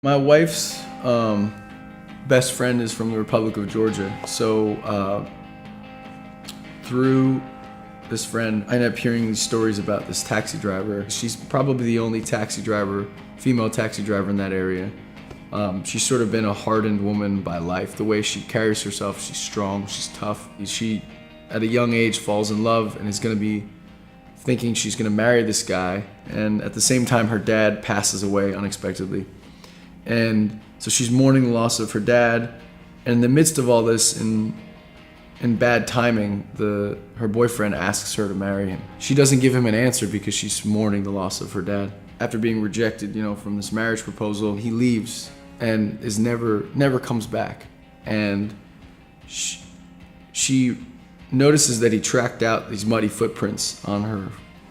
My wife's best friend is from the Republic of Georgia, so through this friend, I ended up hearing these stories about this taxi driver. She's probably the only female taxi driver in that area. She's sort of been a hardened woman by life. The way she carries herself, she's strong, she's tough. She, at a young age, falls in love and is gonna be thinking she's gonna marry this guy, and at the same time, her dad passes away unexpectedly. And so she's mourning the loss of her dad, and in the midst of all this, in bad timing, her boyfriend asks her to marry him. She doesn't give him an answer because she's mourning the loss of her dad. After being rejected, from this marriage proposal, he leaves and never comes back. And she notices that he tracked out these muddy footprints on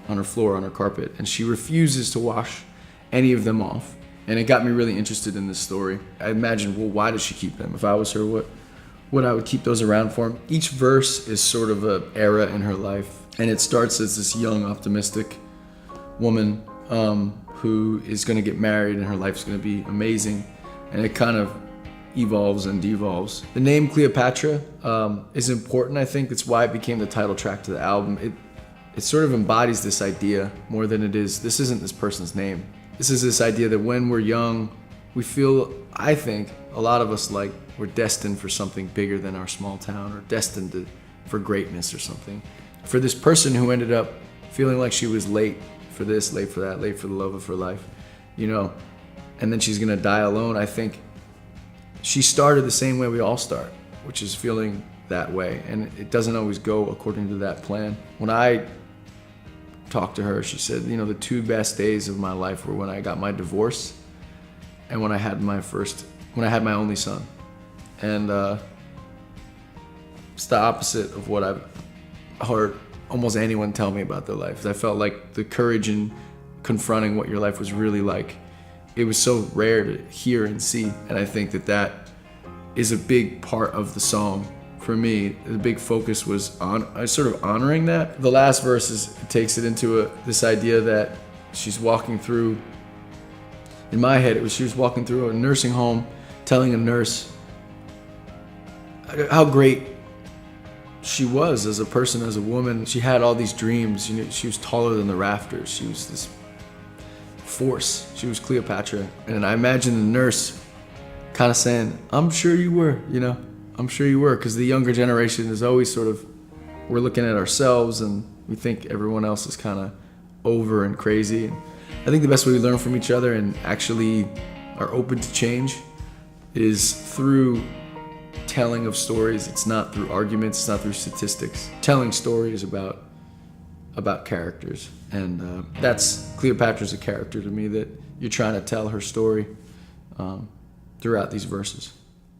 her floor, on her carpet, and she refuses to wash any of them off. And it got me really interested in this story. I imagined, well, why does she keep them? If I was her, what I would keep those around for. Each verse is sort of an era in her life. And it starts as this young, optimistic woman who is gonna get married and her life's gonna be amazing. And it kind of evolves and devolves. The name Cleopatra is important, I think. It's why it became the title track to the album. It sort of embodies this idea more than it is, this isn't this person's name. This is this idea that when we're young, we feel, I think, a lot of us like we're destined for something bigger than our small town, or destined for greatness or something. For this person who ended up feeling like she was late for this, late for that, late for the love of her life, and then she's gonna die alone, I think she started the same way we all start, which is feeling that way. And it doesn't always go according to that plan. When I talked to her, she said, the two best days of my life were when I got my divorce and when I had my only son. And it's the opposite of what I've heard almost anyone tell me about their life. I felt like the courage in confronting what your life was really like, it was so rare to hear and see. And I think that is a big part of the song. For me, the big focus was on sort of honoring that. The last verse takes it into this idea that she's walking through, in my head, she was walking through a nursing home, telling a nurse how great she was as a person, as a woman. She had all these dreams. She was taller than the rafters. She was this force. She was Cleopatra. And I imagine the nurse kind of saying, I'm sure you were, I'm sure you were, because the younger generation is always sort of, we're looking at ourselves and we think everyone else is kind of over and crazy. And I think the best way we learn from each other and actually are open to change is through telling of stories. It's not through arguments, it's not through statistics. Telling stories about characters. And Cleopatra's a character to me, that you're trying to tell her story throughout these verses.